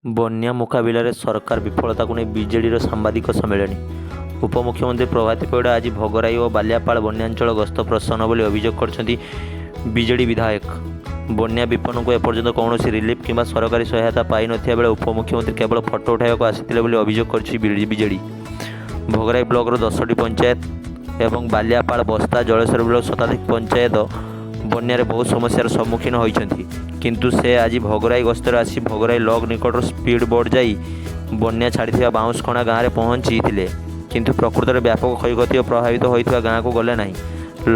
ବନ୍ୟା ମୁକାବିଲାରେ ସରକାର ବିଫଳତାକୁ ନେଇ ବିଜେଡ଼ିର ସାମ୍ବାଦିକ ସମ୍ମିଳନୀ। ଉପମୁଖ୍ୟମନ୍ତ୍ରୀ ପ୍ରଭାତୀ ପରିଡ଼ା ଆଜି ଭୋଗରାଇ ଓ ବାଲିଆପାଳ ବନ୍ୟାଞ୍ଚଳ ଗସ୍ତ ପ୍ରସନ୍ନ ବୋଲି ଅଭିଯୋଗ କରିଛନ୍ତି ବିଜେଡ଼ି ବିଧାୟକ। ବନ୍ୟା ବିପନ୍ନଙ୍କୁ ଏପର୍ଯ୍ୟନ୍ତ କୌଣସି ରିଲିଫ୍ କିମ୍ବା ସରକାରୀ ସହାୟତା ପାଇନଥିବା ବେଳେ ଉପମୁଖ୍ୟମନ୍ତ୍ରୀ କେବଳ ଫଟୋ ଉଠାଇବାକୁ ଆସିଥିଲେ ବୋଲି ଅଭିଯୋଗ କରିଛି ବିଜେଡ଼ି। ଭୋଗରାଇ ବ୍ଲକର 10ଟି ପଞ୍ଚାୟତ ଏବଂ ବାଲିଆପାଳ ବସ୍ତା ଜଳେଶ୍ୱର ବ୍ଲକ ଶତାଧିକ ପଞ୍ଚାୟତ ବନ୍ୟାରେ ବହୁ ସମସ୍ୟାର ସମ୍ମୁଖୀନ ହୋଇଛନ୍ତି। କିନ୍ତୁ ସେ ଆଜି ଭୋଗରାଇ ଗସ୍ତରେ ଆସି ଭୋଗରାଇ ଲକ୍ ନିକଟରୁ ସ୍ପିଡ୍ ବୋଟ୍ ଯାଇ ବନ୍ୟା ଛାଡ଼ିଥିବା ବାଉଁଶକଣା ଗାଁରେ ପହଞ୍ଚିଥିଲେ। କିନ୍ତୁ ପ୍ରକୃତରେ ବ୍ୟାପକ କ୍ଷୟକ୍ଷତି ଓ ପ୍ରଭାବିତ ହୋଇଥିବା ଗାଁକୁ ଗଲେ ନାହିଁ।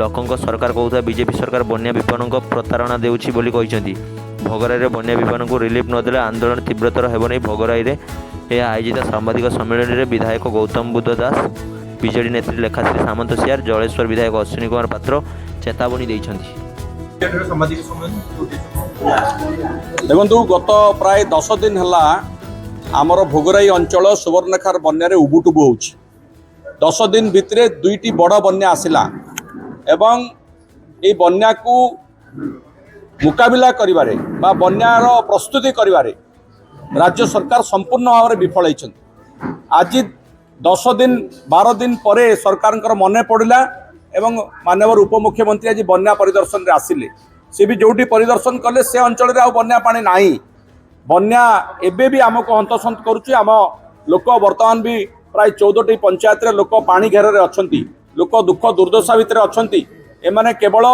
ଲୋକଙ୍କ ସରକାର କହୁଥିବା ବିଜେପି ସରକାର ବନ୍ୟା ବିପନ୍ନଙ୍କ ପ୍ରତାରଣା ଦେଉଛି ବୋଲି କହିଛନ୍ତି। ଭୋଗରାଇରେ ବନ୍ୟା ବିପନ୍ନଙ୍କୁ ରିଲିଫ୍ ନଦେଲେ ଆନ୍ଦୋଳନ ତୀବ୍ରତର ହେବ ନାହିଁ। ଭୋଗରାଇରେ ଏହା ଆୟୋଜିତ ସାମ୍ବାଦିକ ସମ୍ମିଳନୀରେ ବିଧାୟକ ଗୌତମ ବୁଦ୍ଧ ଦାସ, ବିଜେଡ଼ି ନେତ୍ରୀ ଲେଖାଶ୍ରୀ ସାମନ୍ତସିଆର, ଜଳେଶ୍ୱର ବିଧାୟକ ଅଶ୍ୱିନୀ କୁମାର ପାତ୍ର ଚେତାବନୀ ଦେଇଛନ୍ତି। देखु गत प्राय 10 दिन है आमर भोगराई अंचल सुवर्णरेखार बन्या उबुटुबु हो 10 दिन भितर 2टी बड़ बन्या आसला एवं ये बन्या को मुकाबिला करिबारे बा बन्यार प्रस्तुति करिबारे राज्य सरकार संपूर्ण भाव में विफल होती। आज 10 दिन 12 दिन पर सरकार मन पड़ा एवं माननीय उपमुख्यमंत्री आज बन्या परिदर्शन रे आसिले। सी भी जोटी परिदर्शन कले से अंचल रे आ बन्या पानी नाही। बन्या एबे भी आमको हंतसंत करुच्ची। आम लोक वर्तमान भी प्राय 14टी पंचायत रे लोक पानी घेर रे अछंती। लोक दुख दुर्दशा भितर अछंती। एमाने केवल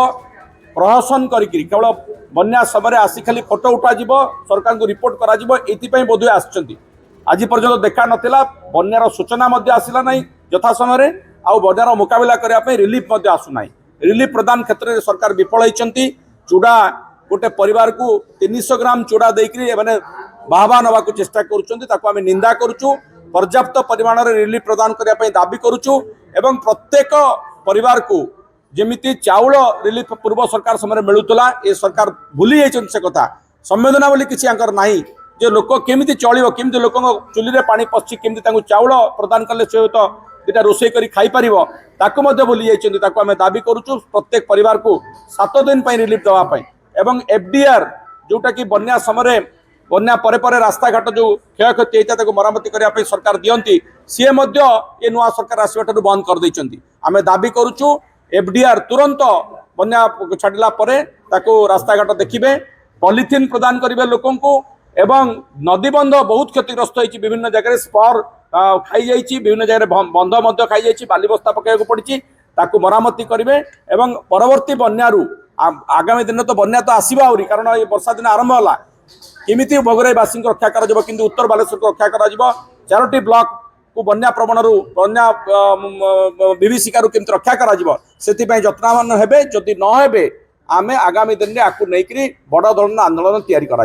प्रहसन करिकरी केवल बन्या समय आसी खाली फोटो उठा जीवो, सरकार को रिपोर्ट करा जीवो, एति पई बोधुए आछंती। आज पर्यंत देखा नथिला, बन्यार सूचना मध्य आसिला नाही यथा समय रे, आ बन्यार मुकाबिला करिया पई रिलीफ मध्य आसु नाही। रिलीफ प्रदान क्षेत्र में सरकार विफल होती। चूड़ा गोटे परिवार को 300 ग्राम चूड़ा देकरी माने बाहबा नवा को चेष्टा करुँ निंदा करुचु। पर्याप्त परिमाण में रिलीफ प्रदान करने दाबी करुचु एवं प्रत्येक परिवार को जमिति चाउल रिलीफ पूर्व सरकार समय मिलूला ये सरकार भूली जाइछन। से कथा संवेदना बोली किसी नहीं जे लोक केमिति चलिबो, केमिति लोक चुली रे पानी पछि, केमिति तांको चाउल प्रदान कले से तो दुटा रोषे करी खाई परिबो ताको मध्य भूली जाइछन। ताको आमे दाबी करुचु प्रत्येक परिवार को 7 दिन पई रिलीफ देवा पई एवं एफडीआर जोटा कि बन्या समय बन्या परे परे रास्ता घाट जो क्षयक्षति होता है मरामती करने सरकार दियंती सी मध्य ये नुआ सरकार आसवा बंद कर देइछंती। आमे दाबी करुचु एफडीआर तुरंत बन्या छाड़िला परे ताको रास्ता घाट देखिबे, पॉलिथिन प्रदान करिवे लोकन को एवं नदीबंध बहुत क्षतिग्रस्त होती। विभिन्न जगह स्पर खाई जाइए, विभिन्न जगह बंध मध्य खाई जाइए, बाली बस्ता पकाइବାକୁ पड़ी ताकू मरामती करेंगे एवं परवर्ती बन्यारू आगामी दिन तो बन्या तो आसवा आहुरी कारण ये वर्षा दिन आरंभ है किमिति भोगराईवासी रक्षा कर उत्तर बालेश्वर को रक्षा कर 4टी ब्लॉक को बन्या प्रवणरू बन्या विभीषिकार केमती रक्षा कर जत्नवान हेबे। जदि न हेबे आमे आगामी दिन में आपको नहीं बड़ धरण आंदोलन तैयारी करा